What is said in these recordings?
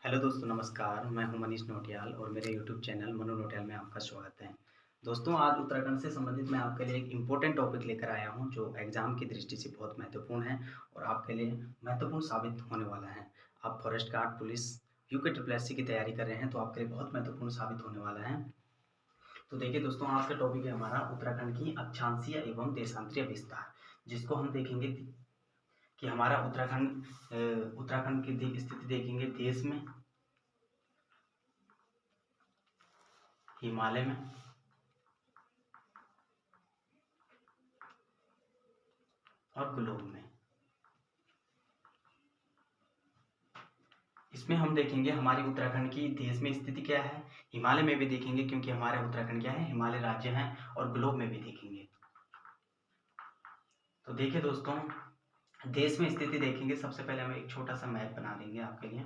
Hello दोस्तों नमस्कार, मैं हूं मनीष नौटियाल और मेरे यूट्यूब चैनल मनु नौटियाल में आपका स्वागत है। दोस्तों आज उत्तराखंड से संबंधित मैं आपके लिए एक इम्पोर्टेंट टॉपिक लेकर आया हूं जो एग्ज़ाम की दृष्टि से बहुत महत्वपूर्ण है और आपके लिए महत्वपूर्ण साबित होने वाला है। आप forest guard, police, UK triple SC की तैयारी कर रहे हैं तो आपके लिए बहुत महत्वपूर्ण साबित होने वाला है। तो देखिए दोस्तों आज का टॉपिक है हमारा उत्तराखंड की अक्षांशीय एवं देशांतरीय विस्तार, जिसको हम देखेंगे कि हमारा उत्तराखंड की स्थिति देखेंगे देश में, हिमालय में और ग्लोब में। इसमें हम देखेंगे हमारी उत्तराखंड की देश में स्थिति क्या है, हिमालय में भी देखेंगे क्योंकि हमारे उत्तराखंड क्या है, हिमालय राज्य है, और ग्लोब में भी देखेंगे। तो देखिए दोस्तों, देश में स्थिति देखेंगे। सबसे पहले हम एक छोटा सा मैप बना देंगे आपके लिए।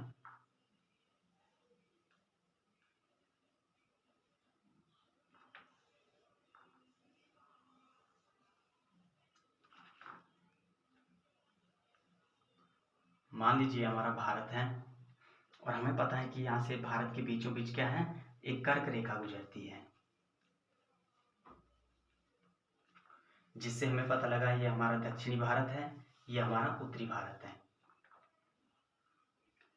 मान लीजिए हमारा भारत है और हमें पता है कि यहाँ से भारत के बीचों बीच क्या है, एक कर्क रेखा गुजरती है, जिससे हमें पता लगा ये हमारा दक्षिणी भारत है, ये हमारा उत्तरी भारत है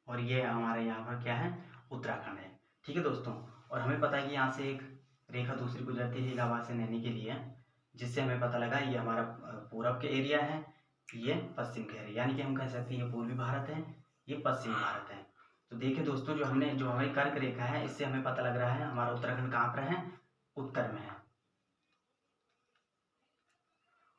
और ये हमारे यहाँ पर क्या है, उत्तराखंड है। ठीक है दोस्तों, और हमें पता है कि यहाँ से एक रेखा दूसरी गुजरती है इलाहाबाद से नैनी के लिए, जिससे हमें पता लगा ये हमारा पूरब के एरिया है, ये पश्चिम के एरिया, यानी कि हम कह सकते हैं ये पूर्वी भारत है, ये पश्चिमी भारत है। तो देखिए दोस्तों, जो हमारी कर्क रेखा है, इससे हमें पता लग रहा है हमारा उत्तराखंड कहाँ पर है, उत्तर में है।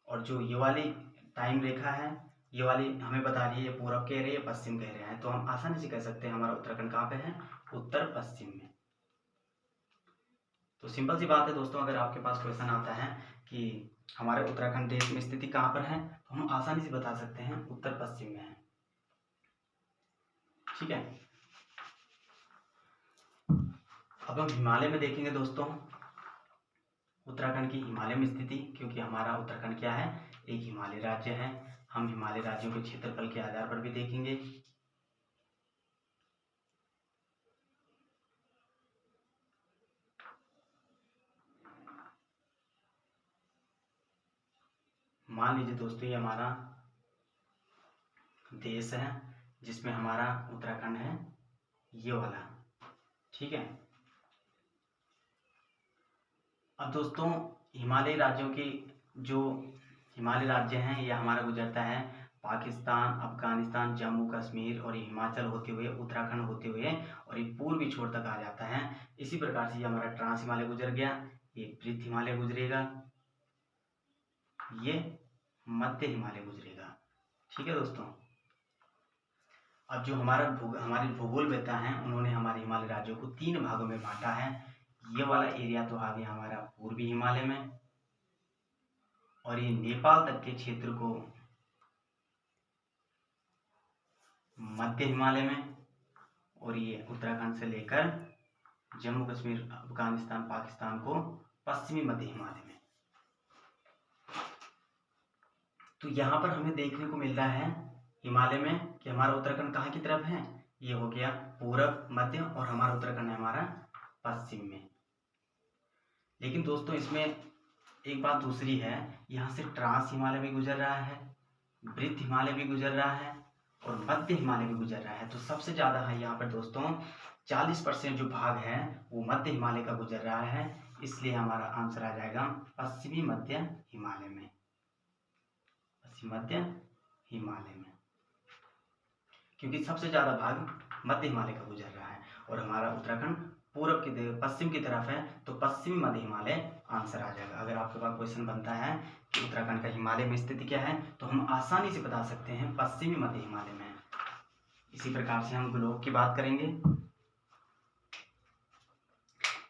और जो ये वाली टाइम रेखा है, ये वाली हमें बता रही है ये पूरब के एरिया, पश्चिम के एरिया है। तो हम आसानी से कह सकते हैं हमारा उत्तराखंड कहाँ पे है, उत्तर पश्चिम में। तो सिंपल सी बात है दोस्तों, अगर आपके पास क्वेश्चन आता है कि हमारे उत्तराखंड देश में स्थिति कहाँ पर है, तो हम आसानी से बता सकते हैं उत्तर पश्चिम में है। ठीक है, अब हम हिमालय में देखेंगे दोस्तों, उत्तराखंड की हिमालय में स्थिति, क्योंकि हमारा उत्तराखंड क्या है, एक हिमालय राज्य है। हम हिमालय राज्यों के क्षेत्रफल के आधार पर भी देखेंगे। मान लीजिए दोस्तों ये हमारा देश है जिसमें हमारा उत्तराखंड है, ये वाला। ठीक है, अब दोस्तों हिमालय राज्यों की जो हिमालय राज्य हैं, ये हमारा गुजरता है पाकिस्तान, अफगानिस्तान, जम्मू कश्मीर और ये हिमाचल होते हुए, उत्तराखंड होते हुए और ये पूर्वी छोर तक आ जाता है। इसी प्रकार से ये हमारा ट्रांस हिमालय गुजर गया, ये पृथ हिमालय गुजरेगा, ये मध्य हिमालय गुजरेगा। ठीक है दोस्तों, अब जो हमारी भूगोलवेत्ता हैं, उन्होंने हमारे हिमालय राज्यों को 3 भागों में बांटा है। ये वाला एरिया तो आ गया हमारा पूर्वी हिमालय में, और ये नेपाल तक के क्षेत्र को मध्य हिमालय में, और ये उत्तराखंड से लेकर जम्मू कश्मीर, अफगानिस्तान, पाकिस्तान को पश्चिमी मध्य हिमालय में। तो यहाँ पर हमें देखने को मिल रहा है हिमालय में कि हमारा उत्तराखंड कहाँ की तरफ है, ये हो गया पूरब मध्य, और हमारा उत्तराखंड है हमारा पश्चिम में। लेकिन दोस्तों इसमें एक बात दूसरी है, यहाँ से ट्रांस हिमालय भी गुजर रहा है, वृत्त हिमालय भी गुजर रहा है और मध्य हिमालय भी गुजर रहा है। तो सबसे ज़्यादा है यहाँ पर दोस्तों 40% जो भाग है वो मध्य हिमालय का गुजर रहा है, इसलिए हमारा आंसर आ जाएगा पश्चिमी मध्य हिमालय में, पश्चिम मध्य हिमालय में, क्योंकि सबसे ज़्यादा भाग मध्य हिमालय का गुजर रहा है और हमारा उत्तराखंड पश्चिम की तरफ है, तो पश्चिमी मध्य हिमालय आंसर आ जाएगा। अगर आपके पास क्वेश्चन बनता है कि उत्तराखंड का हिमालय में स्थिति क्या है, तो हम आसानी से बता सकते हैं पश्चिमी मध्य हिमालय में। इसी प्रकार से हम ग्लोब की बात करेंगे।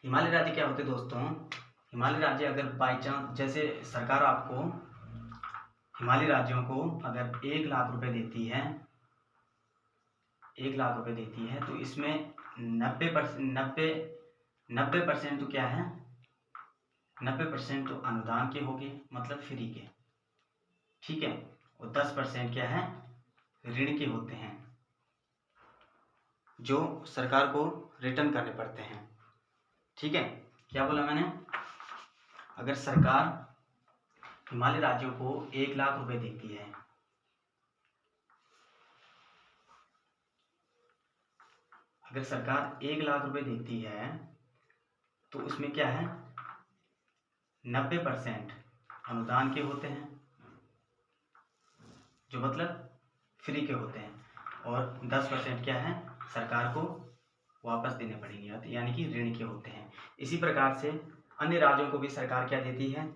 हिमालय राज्य क्या होते दोस्तों, हिमालय राज्य अगर बाई चांस जैसे सरकार आपको हिमालय राज्यों को अगर 1 लाख रुपए देती है, 1 लाख रुपए देती है, तो इसमें 90% तो क्या है, 90% तो अनुदान के हो गए, मतलब फ्री के। ठीक है, और 10% क्या है, ऋण के होते हैं। जो सरकार को रिटर्न करने पड़ते हैं। ठीक है, क्या बोला मैंने? अगर सरकार हिमालय राज्यों को 1,00,000 रुपए देती है, अगर सरकार 1,00,000 रुपए देती है तो उसमें क्या है, 90% अनुदान के होते हैं, जो मतलब फ्री के होते हैं, और 10% क्या है, सरकार को वापस देने पड़ेंगे, यानी कि ऋण के होते हैं। इसी प्रकार से अन्य राज्यों को भी सरकार क्या देती है,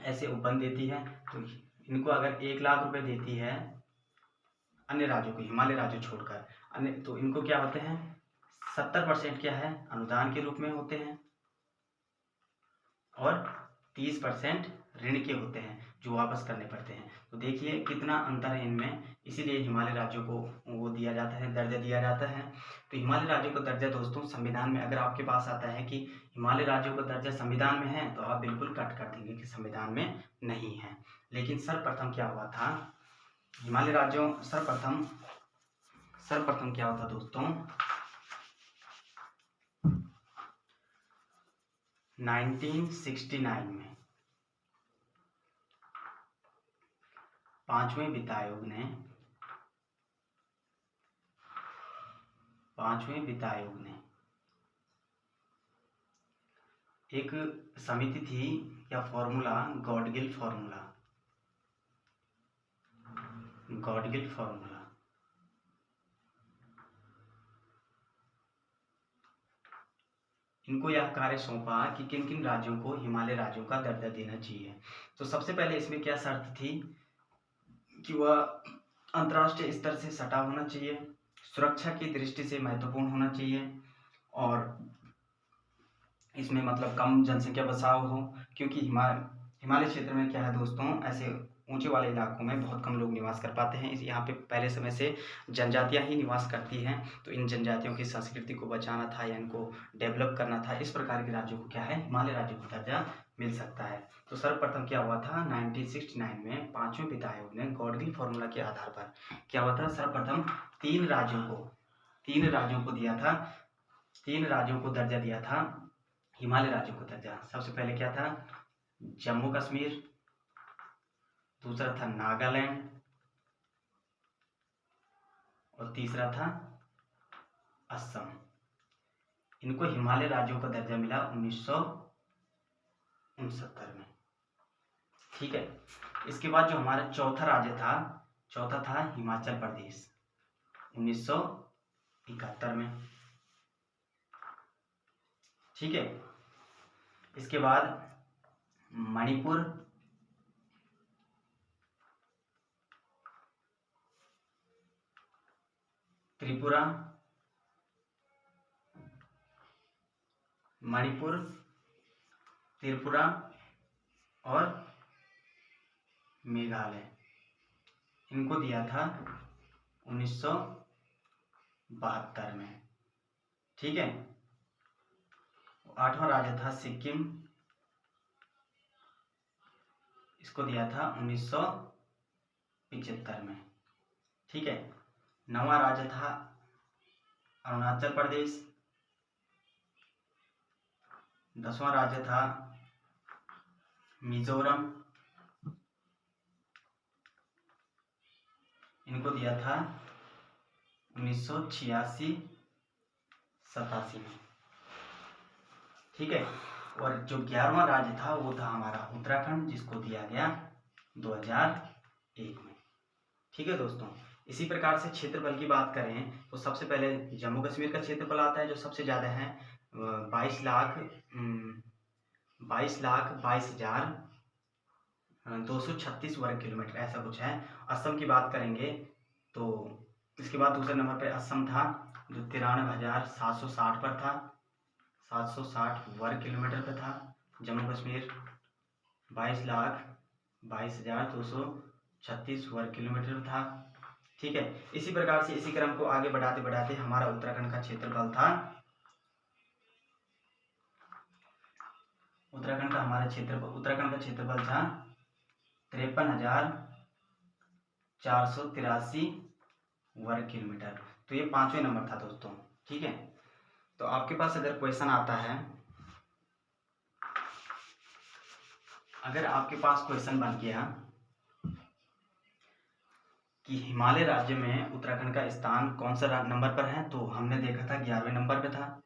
ऐसे उपबंध देती है। तो इनको अगर 1,00,000 रुपए देती है अन्य राज्यों को, हिमालय राज्यों छोड़कर अन्य, तो इनको क्या होते हैं, 70% क्या है, अनुदान के रूप में होते हैं, और 30% ऋण के होते हैं, जो वापस करने पड़ते हैं। तो देखिए कितना अंतर है इनमें, इसीलिए हिमालय राज्यों को वो दिया जाता है, दर्जा दिया जाता है। तो हिमालय राज्यों का दर्जा दोस्तों संविधान में, अगर आपके पास आता है कि हिमालय राज्यों का दर्जा संविधान में है, तो आप बिल्कुल कट कर देंगे कि संविधान में नहीं है। लेकिन सर्वप्रथम क्या हुआ था, हिमालय राज्यों सर्वप्रथम क्या होता दोस्तों, 1969 में 5वें वित्त आयोग ने एक समिति थी या फॉर्मूला, गॉडगिल फॉर्मूला, इनको यह कार्य सौंपा कि किन किन राज्यों को हिमालय राज्यों का दर्जा देना चाहिए। तो सबसे पहले इसमें क्या शर्त थी कि वह अंतर्राष्ट्रीय स्तर से सटा होना चाहिए, सुरक्षा की दृष्टि से महत्वपूर्ण होना चाहिए, और इसमें मतलब कम जनसंख्या बसाव हो, क्योंकि हिमालय क्षेत्र में क्या है दोस्तों, ऐसे ऊंचे वाले इलाकों में बहुत कम लोग निवास कर पाते हैं। इस यहाँ पे पहले समय से जनजातियां ही निवास करती हैं, तो इन जनजातियों की संस्कृति को बचाना था या इनको डेवलप करना था। इस प्रकार के राज्यों को क्या है, हिमालय राज्यों को दर्जा मिल सकता है। तो सर्वप्रथम क्या हुआ था, 1969 में 5वें वित्त आयोग ने गॉडगिल फॉर्मूला के आधार पर क्या हुआ था, सर्वप्रथम 3 राज्यों को दिया था, 3 राज्यों को दर्जा दिया था, हिमालय राज्यों को दर्जा। सबसे पहले क्या था, जम्मू कश्मीर, दूसरा था नागालैंड, और तीसरा था असम। इनको हिमालय राज्यों का दर्जा मिला 1969 में। ठीक है, इसके बाद जो हमारा चौथा राज्य था, चौथा था हिमाचल प्रदेश, 1971 में। ठीक है, इसके बाद मणिपुर, त्रिपुरा, और मेघालय, इनको दिया था 1972 में। ठीक है, 8वां राज्य था सिक्किम, इसको दिया था 1975 में। ठीक है, 9वां राज्य था अरुणाचल प्रदेश, 10वां राज्य था मिजोरम, इनको दिया था 1986-87 में। ठीक है, और जो 11वां राज्य था वो था हमारा उत्तराखंड, जिसको दिया गया 2001 में। ठीक है दोस्तों, इसी प्रकार से क्षेत्रफल की बात करें तो सबसे पहले जम्मू कश्मीर का क्षेत्रफल आता है, जो सबसे ज़्यादा है, 22,22,236 वर्ग किलोमीटर, ऐसा कुछ है। असम की बात करेंगे तो इसके बाद दूसरे नंबर पर असम था, जो 93,760 पर था, 760 वर्ग किलोमीटर पे था। जम्मू कश्मीर 22,22,236 वर्ग किलोमीटर था। ठीक है, इसी प्रकार से इसी क्रम को आगे बढ़ाते बढ़ाते हमारा उत्तराखंड का क्षेत्रफल था, उत्तराखंड का क्षेत्रफल था 53,483 वर्ग किलोमीटर। तो ये 5वें नंबर था दोस्तों। ठीक है, तो आपके पास अगर क्वेश्चन आता है, अगर आपके पास क्वेश्चन बन गया कि हिमालय राज्य में उत्तराखंड का स्थान कौन सा नंबर पर है, तो हमने देखा था 11वें नंबर पे था।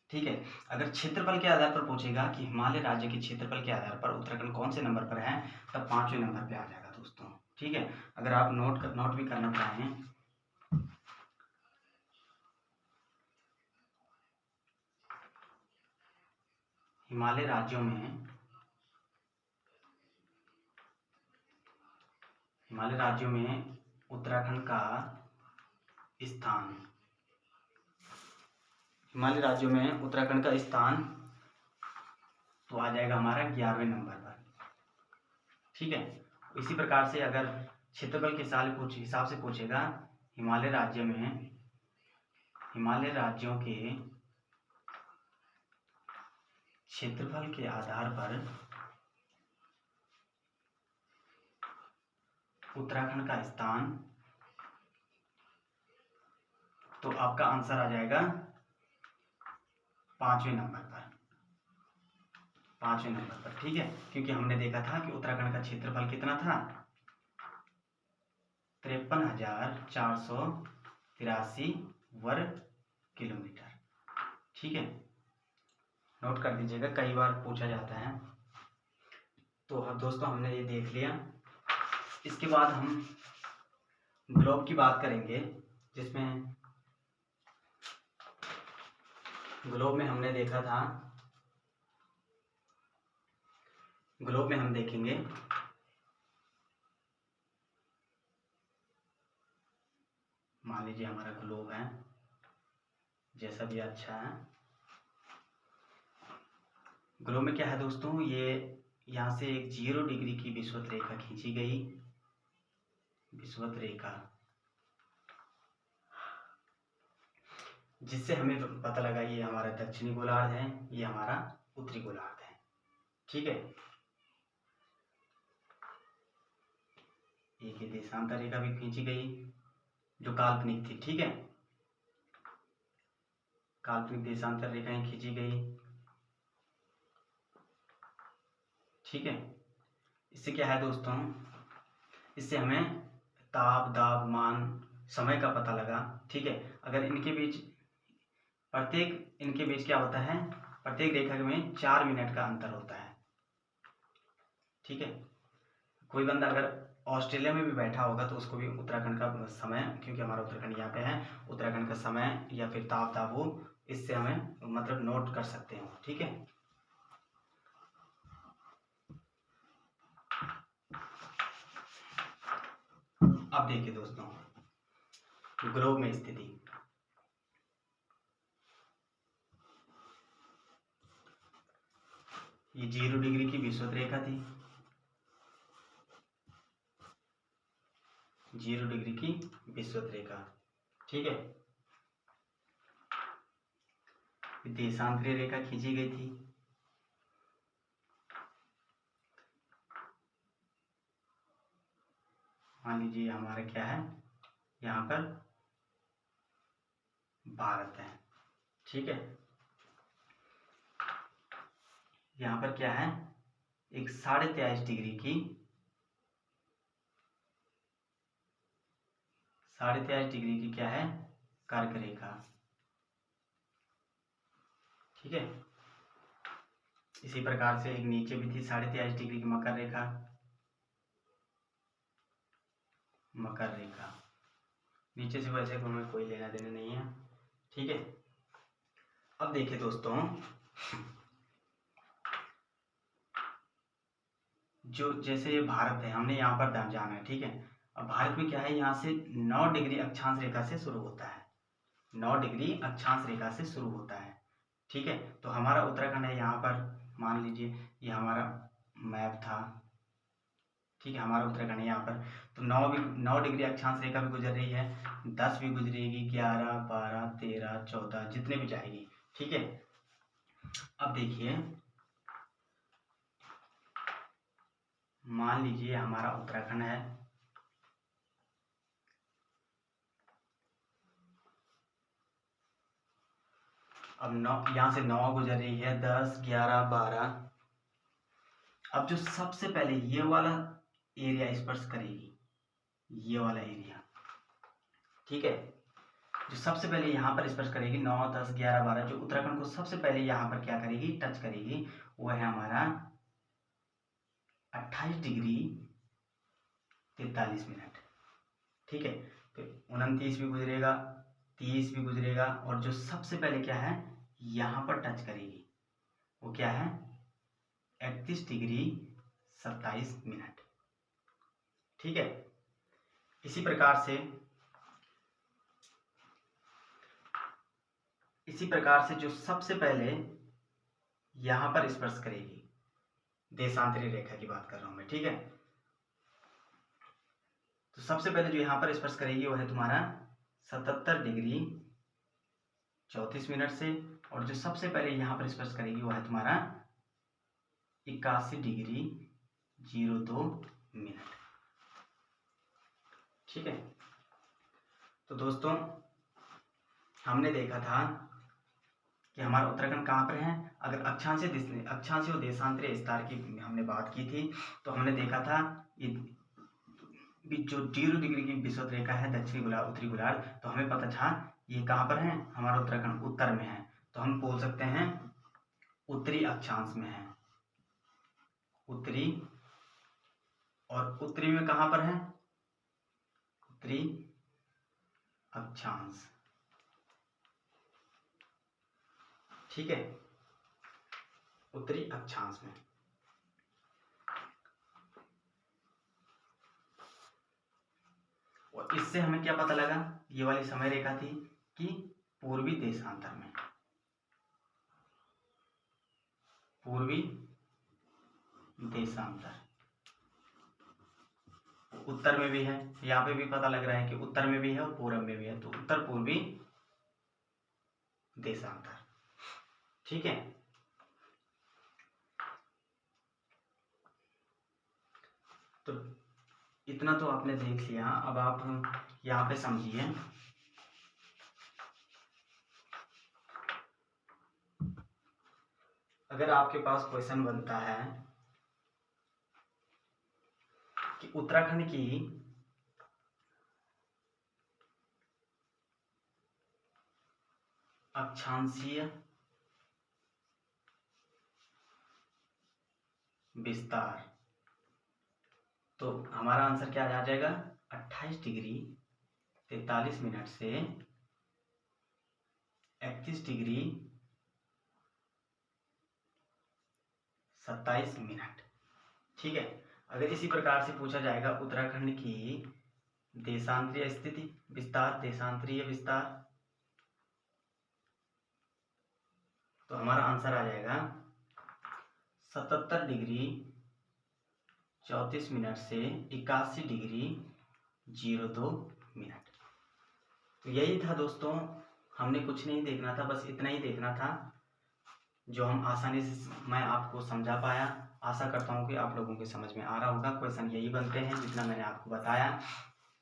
ठीक है, अगर क्षेत्रफल के आधार पर पूछेगा कि हिमालय राज्य के क्षेत्रफल के आधार पर उत्तराखंड कौन से नंबर पर है, तब 5वें नंबर पे आ जाएगा दोस्तों। ठीक है, अगर आप नोट भी करना चाहें, हिमालय राज्यों में उत्तराखंड का स्थान, हिमालय राज्यों में उत्तराखंड का स्थान तो आ जाएगा हमारा 11वें नंबर पर। ठीक है, इसी प्रकार से अगर क्षेत्रफल के हिसाब से पूछेगा, हिमालय राज्यों के क्षेत्रफल के आधार पर उत्तराखंड का स्थान, तो आपका आंसर आ जाएगा 5वें नंबर पर, 5वें नंबर पर। ठीक है, क्योंकि हमने देखा था कि उत्तराखंड का क्षेत्रफल कितना था, 53,483 वर्ग किलोमीटर। ठीक है, नोट कर दीजिएगा, कई बार पूछा जाता है। तो दोस्तों हमने ये देख लिया। इसके बाद हम ग्लोब की बात करेंगे, जिसमें ग्लोब में हमने देखा था, ग्लोब में हम देखेंगे मान लीजिए हमारा ग्लोब है, जैसा भी अच्छा है। ग्लोब में क्या है दोस्तों, ये यहाँ से एक 0 डिग्री की विषुवत रेखा खींची गई, विषुवत रेखा, जिससे हमें पता लगा ये हमारा दक्षिणी गोलार्ध है, ये हमारा उत्तरी गोलार्ध है। ठीक है, एक ये देशांतर रेखा भी खींची गई जो काल्पनिक थी। ठीक है, काल्पनिक देशांतर रेखाएं खींची गई। ठीक है, इससे क्या है दोस्तों, इससे हमें ताप, दाब, मान, समय का पता लगा। ठीक है, अगर इनके बीच क्या होता है, प्रत्येक रेखा में 4 मिनट का अंतर होता है। ठीक है, कोई बंदा अगर ऑस्ट्रेलिया में भी बैठा होगा तो उसको भी उत्तराखंड का समय, क्योंकि हमारा उत्तराखंड यहाँ पे है, उत्तराखंड का समय या फिर ताप दाबो, इससे हमें मतलब नोट कर सकते हैं। ठीक है, अब देखिए दोस्तों, ग्लोब में स्थिति, ये 0 डिग्री की विषुवत रेखा थी, 0 डिग्री की विषुवत रेखा। ठीक है, देशांतरीय रेखा खींची गई थी, मान लीजिए हमारा क्या है, यहाँ पर भारत है। ठीक है, यहाँ पर क्या है, एक 23.5 डिग्री की, 23.5 डिग्री की क्या है, कर्क रेखा। ठीक है, इसी प्रकार से एक नीचे भी थी 23.5 डिग्री की मकर रेखा, मकर रेखा नीचे से वैसे तो हमें कोई लेना देना नहीं है। ठीक है, अब देखिए दोस्तों, जो जैसे भारत है, हमने यहाँ पर जाना है। ठीक है, अब भारत में क्या है, यहाँ से 9 डिग्री अक्षांश रेखा से शुरू होता है, 9 डिग्री अक्षांश रेखा से शुरू होता है। ठीक है, तो हमारा उत्तराखंड है यहाँ पर, मान लीजिए ये हमारा मैप था। ठीक है, हमारा उत्तराखंड है यहाँ पर, तो 9 डिग्री अक्षांश रेखा भी गुजर रही है, 10 भी गुजरेगी, 11, 12, 13, 14, जितने भी जाएगी। ठीक है, अब देखिए, मान लीजिए हमारा उत्तराखंड है, अब 9, यहाँ से 9 गुजर रही है, 10, 11, 12। अब जो सबसे पहले ये वाला एरिया स्पर्श करेगी, ये वाला एरिया, ठीक है, जो सबसे पहले यहाँ पर स्पर्श करेगी 9, 10, 11, 12, जो उत्तराखंड को सबसे पहले यहाँ पर क्या करेगी, टच करेगी, वो है हमारा 28 डिग्री 43 मिनट। ठीक है, फिर 29 भी गुजरेगा, 30 भी गुजरेगा, और जो सबसे पहले क्या है यहाँ पर टच करेगी वो क्या है 31 डिग्री 27 मिनट। ठीक है, इसी प्रकार से जो सबसे पहले यहां पर स्पर्श करेगी, देशांतरी रेखा की बात कर रहा हूं मैं, ठीक है, तो सबसे पहले जो यहां पर स्पर्श करेगी वो है तुम्हारा 77 डिग्री 34 मिनट से, और जो सबसे पहले यहां पर स्पर्श करेगी वो है तुम्हारा 81 डिग्री 02 मिनट। ठीक है, तो दोस्तों हमने देखा था कि हमारा उत्तराखंड कहाँ पर है। अगर अक्षांशीय और देशांतरीय विस्तार की हमने बात की थी, तो हमने देखा था जो 0 डिग्री की विषुवत रेखा है दक्षिणी गोलार्ध उत्तरी गोलार्ध, तो हमें पता था ये कहाँ पर है, हमारा उत्तराखंड उत्तर में है, तो हम बोल सकते हैं उत्तरी अक्षांश में है, उत्तरी, और उत्तरी में कहाँ पर है, उत्तरी अक्षांश। ठीक है, उत्तरी अक्षांश में। और इससे हमें क्या पता लगा, ये वाली समय रेखा थी कि पूर्वी देशांतर में, पूर्वी देशांतर, उत्तर में भी है, यहाँ पे भी पता लग रहा है कि उत्तर में भी है और पूर्व में भी है, तो उत्तर पूर्वी देशांतर। ठीक है, तो इतना तो आपने देख लिया। अब आप यहाँ पे समझिए, अगर आपके पास क्वेश्चन बनता है कि उत्तराखंड की अक्षांशीय विस्तार, तो हमारा आंसर क्या आ जाएगा 28 डिग्री 43 मिनट से 31 डिग्री 27 मिनट। ठीक है, अगर इसी प्रकार से पूछा जाएगा उत्तराखंड की देशांतरीय स्थिति विस्तार, देशांतरीय विस्तार, तो हमारा आंसर आ जाएगा 77 डिग्री 34 मिनट से 81 डिग्री 02 मिनट। तो यही था दोस्तों, हमने कुछ नहीं देखना था, बस इतना ही देखना था जो हम आसानी से मैं आपको समझा पाया। आशा करता हूँ कि आप लोगों के समझ में आ रहा होगा। क्वेश्चन यही बनते हैं जितना मैंने आपको बताया।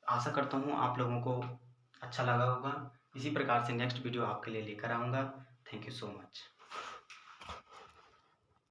आशा करता हूँ आप लोगों को अच्छा लगा होगा। इसी प्रकार से नेक्स्ट वीडियो आपके लिए लेकर आऊँगा। Thank you so much.